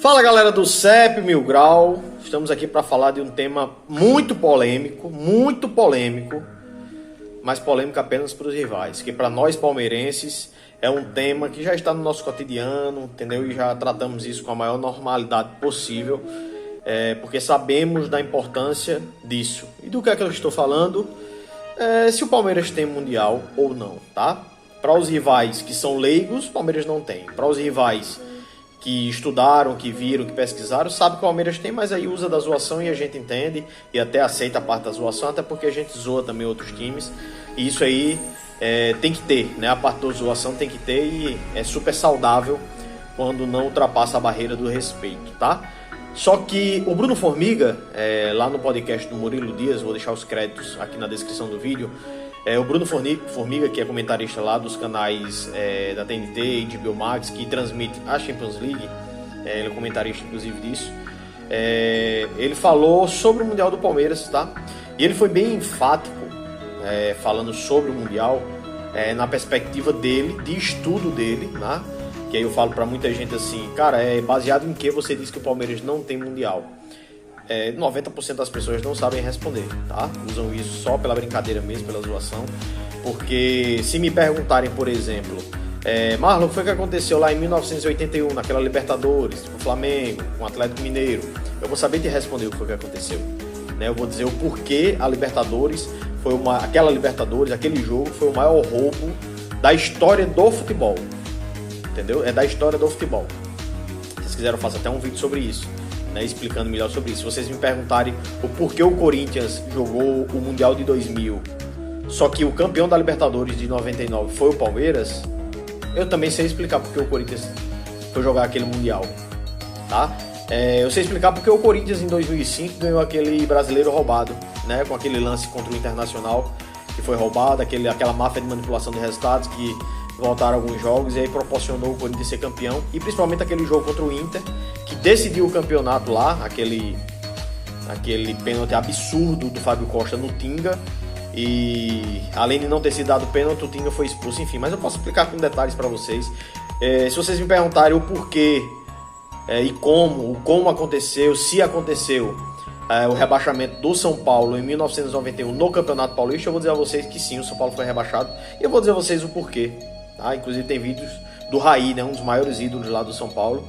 Fala galera do CEP Mil Grau, estamos aqui para falar de um tema muito polêmico, mas polêmico apenas para os rivais, que para nós palmeirenses é um tema que já está no nosso cotidiano, entendeu? E já tratamos isso com a maior normalidade possível, porque sabemos da importância disso. E do que é que eu estou falando? Se o Palmeiras tem Mundial ou não, tá? Para os rivais que são leigos, o Palmeiras não tem. Para os rivais que estudaram, que viram, que pesquisaram, sabe que o Palmeiras tem, mas aí usa da zoação e a gente entende e até aceita a parte da zoação, até porque a gente zoa também outros times. E isso aí tem que ter, né? A parte da zoação tem que ter e é super saudável quando não ultrapassa a barreira do respeito, tá? Só que o Bruno Formiga, lá no podcast do Murilo Dias, vou deixar os créditos aqui na descrição do vídeo, o Bruno Formiga, que é comentarista lá dos canais da TNT e de Biomax, que transmite a Champions League, ele é comentarista inclusive disso, ele falou sobre o Mundial do Palmeiras, tá? E ele foi bem enfático, falando sobre o Mundial, na perspectiva dele, de estudo dele, né? Que aí eu falo pra muita gente assim, cara, baseado em que você diz que o Palmeiras não tem Mundial? 90% das pessoas não sabem responder, tá? Usam isso só pela brincadeira mesmo, pela zoação. Porque se me perguntarem, por exemplo, Marlon, o que foi que aconteceu lá em 1981, naquela Libertadores, com o Flamengo, com o Atlético Mineiro? Eu vou saber te responder o que foi que aconteceu, né? Eu vou dizer o porquê a Libertadores aquele jogo foi o maior roubo da história do futebol, entendeu? É da história do futebol. Se vocês quiserem, eu faço até um vídeo sobre isso, né, explicando melhor sobre isso. Se vocês me perguntarem o porquê o Corinthians jogou o Mundial de 2000, só que o campeão da Libertadores de 99 foi o Palmeiras, eu também sei explicar porque o Corinthians foi jogar aquele Mundial, tá? Eu sei explicar porque o Corinthians em 2005 ganhou aquele brasileiro roubado, né, com aquele lance contra o Internacional que foi roubado, aquela máfia de manipulação de resultados que voltaram alguns jogos e aí proporcionou o Corinthians ser campeão, e principalmente aquele jogo contra o Inter que decidiu o campeonato lá, aquele pênalti absurdo do Fábio Costa no Tinga, e além de não ter sido dado pênalti, o Tinga foi expulso, enfim, mas eu posso explicar com detalhes para vocês. Se vocês me perguntarem o porquê e como aconteceu, se aconteceu o rebaixamento do São Paulo em 1991 no Campeonato Paulista, eu vou dizer a vocês que sim, o São Paulo foi rebaixado, e eu vou dizer a vocês o porquê, tá? Inclusive tem vídeos do Raí, né, um dos maiores ídolos lá do São Paulo,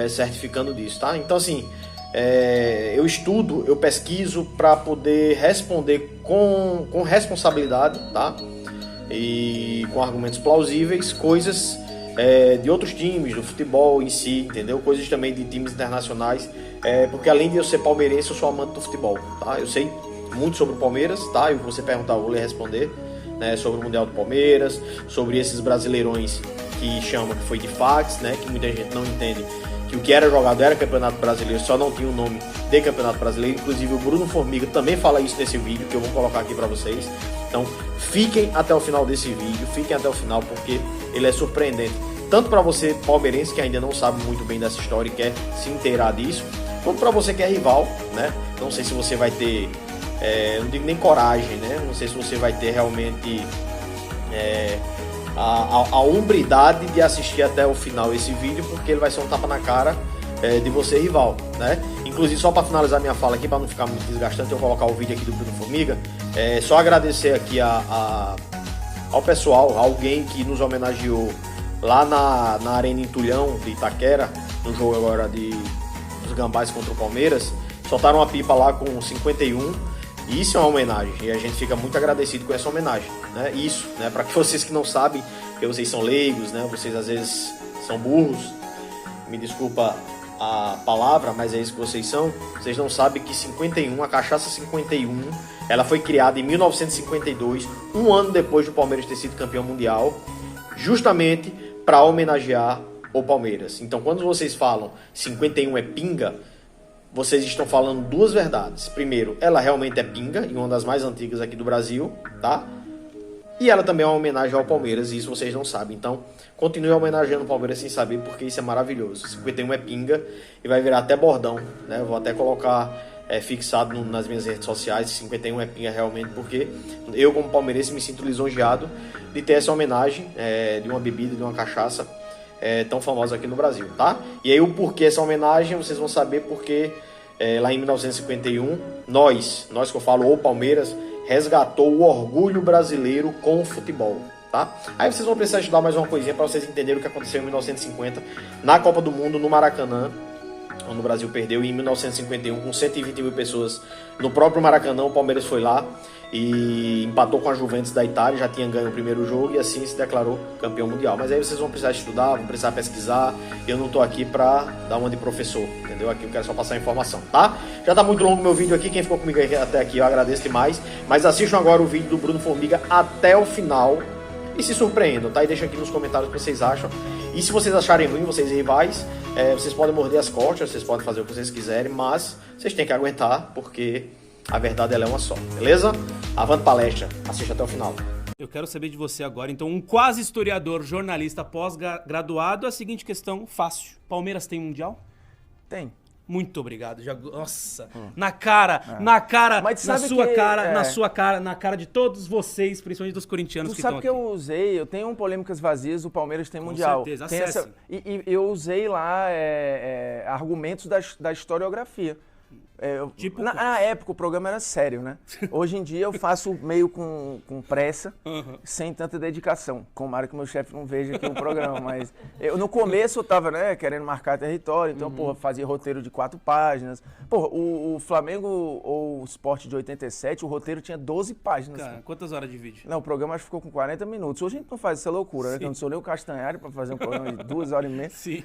certificando disso, tá? Então assim, eu estudo, eu pesquiso para poder responder com responsabilidade, tá? E com argumentos plausíveis, coisas de outros times, do futebol em si, entendeu? Coisas também de times internacionais, porque além de eu ser palmeirense, eu sou amante do futebol, tá? Eu sei muito sobre o Palmeiras, tá? E o que você perguntar, eu vou lhe responder, né? Sobre o Mundial do Palmeiras, sobre esses brasileirões que chamam, que foi de fax, né? Que muita gente não entende que o que era jogado era Campeonato Brasileiro, só não tinha o nome de Campeonato Brasileiro. Inclusive o Bruno Formiga também fala isso nesse vídeo, que eu vou colocar aqui para vocês. Então fiquem até o final desse vídeo, fiquem até o final, porque ele é surpreendente, tanto para você palmeirense que ainda não sabe muito bem dessa história e quer se inteirar disso, quanto para você que é rival, né? Não sei se você vai ter, não digo nem coragem, né? Não sei se você vai ter realmente a hombridade de assistir até o final esse vídeo, porque ele vai ser um tapa na cara de você rival, né? Inclusive, só para finalizar minha fala aqui, para não ficar muito desgastante, eu vou colocar o vídeo aqui do Bruno Formiga. Só agradecer aqui ao pessoal, alguém que nos homenageou lá na Arena Entulhão de Itaquera, no jogo agora dos Gambás contra o Palmeiras. Soltaram uma pipa lá com 51, e isso é uma homenagem, e a gente fica muito agradecido com essa homenagem, né? Isso, né? Para que vocês que não sabem, porque vocês são leigos, né? Vocês às vezes são burros, me desculpa a palavra, mas é isso que vocês são. Vocês não sabem que 51, a cachaça 51, ela foi criada em 1952, um ano depois do Palmeiras ter sido campeão mundial, justamente para homenagear o Palmeiras. Então, quando vocês falam 51 é pinga, vocês estão falando duas verdades. Primeiro, ela realmente é pinga, e uma das mais antigas aqui do Brasil, tá? E ela também é uma homenagem ao Palmeiras, e isso vocês não sabem. Então, continue homenageando o Palmeiras sem saber, porque isso é maravilhoso. 51 é pinga, e vai virar até bordão, né? Eu vou até colocar fixado nas minhas redes sociais, 51 é pinga realmente, porque eu, como palmeirense, me sinto lisonjeado de ter essa homenagem de uma bebida, de uma cachaça tão famosa aqui no Brasil, tá? E aí o porquê essa homenagem, vocês vão saber porque lá em 1951, nós que eu falo, o Palmeiras, resgatou o orgulho brasileiro com o futebol, tá? Aí vocês vão precisar estudar mais uma coisinha para vocês entenderem o que aconteceu em 1950 na Copa do Mundo, no Maracanã, quando o Brasil perdeu, e em 1951, com 120 mil pessoas no próprio Maracanã, o Palmeiras foi lá e empatou com a Juventus da Itália, já tinha ganho o primeiro jogo e assim se declarou campeão mundial. Mas aí vocês vão precisar estudar, vão precisar pesquisar, eu não tô aqui pra dar uma de professor, entendeu? Aqui eu quero só passar a informação, tá? Já tá muito longo o meu vídeo aqui, quem ficou comigo até aqui eu agradeço demais, mas assistam agora o vídeo do Bruno Formiga até o final e se surpreendam, tá? E deixa aqui nos comentários o que vocês acham. E se vocês acharem ruim, vocês rivais, vocês podem morder as costas, vocês podem fazer o que vocês quiserem, mas vocês têm que aguentar, porque a verdade ela é uma só, beleza? Avante palestra, assista até o final. Eu quero saber de você agora, então, um quase historiador, jornalista pós-graduado, a seguinte questão, fácil. Palmeiras tem mundial? Tem. Muito obrigado. Nossa, na cara, mas na sua cara, na sua cara, na cara de todos vocês, principalmente dos corintianos que estão aqui. Tu sabe que eu usei, eu tenho um Polêmicas Vazias, o Palmeiras tem mundial. Com certeza, acesse. E eu usei lá argumentos da historiografia. Na época o programa era sério, né? Hoje em dia eu faço meio com pressa, sem tanta dedicação. Tomara que meu chefe não veja aqui o programa, mas no começo eu tava, né, querendo marcar território, então, fazia roteiro de 4 páginas. O Flamengo ou o Sport de 87, o roteiro tinha 12 páginas. Cara, quantas horas de vídeo? Não, o programa acho que ficou com 40 minutos. Hoje a gente não faz essa loucura, né? Que eu não sou nem o Castanhari pra fazer um programa de 2 horas e meia. Sim.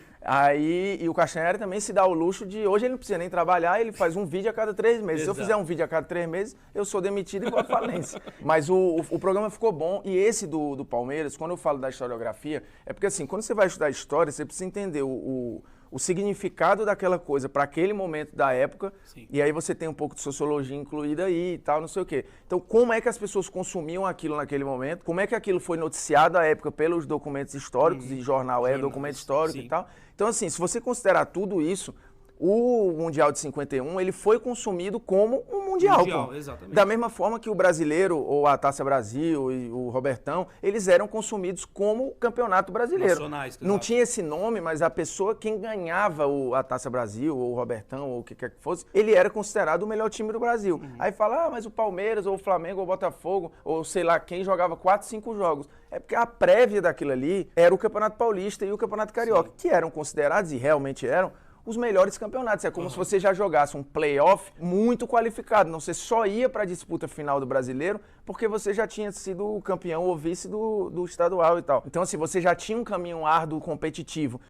E o Castanhari também se dá o luxo de, hoje ele não precisa nem trabalhar, ele faz um vídeo a cada 3 meses. Exato. Se eu fizer um vídeo a cada 3 meses, eu sou demitido e vou à falência. Mas o programa ficou bom. E esse do Palmeiras, quando eu falo da historiografia, é porque assim, quando você vai estudar história, você precisa entender o significado daquela coisa para aquele momento da época. Sim. E aí você tem um pouco de sociologia incluída aí e tal, não sei o quê. Então, como é que as pessoas consumiam aquilo naquele momento? Como é que aquilo foi noticiado à época pelos documentos históricos, e jornal documento histórico e tal. Então, assim, se você considerar tudo isso, o Mundial de 51, ele foi consumido como um Mundial. Exatamente. Da mesma forma que o Brasileiro, ou a Taça Brasil e o Robertão, eles eram consumidos como Campeonato Brasileiro. Nacionais, não tinha esse nome, mas a pessoa, quem ganhava a Taça Brasil, ou o Robertão, ou o que quer que fosse, ele era considerado o melhor time do Brasil. Aí fala, mas o Palmeiras, ou o Flamengo, ou o Botafogo, ou sei lá quem, jogava 4, 5 jogos. É porque a prévia daquilo ali era o Campeonato Paulista e o Campeonato Carioca, que eram considerados, e realmente eram, os melhores campeonatos. É como se você já jogasse um playoff muito qualificado. Não, você só ia para a disputa final do Brasileiro porque você já tinha sido campeão ou vice do estadual e tal. Então, assim, você já tinha um caminho árduo competitivo.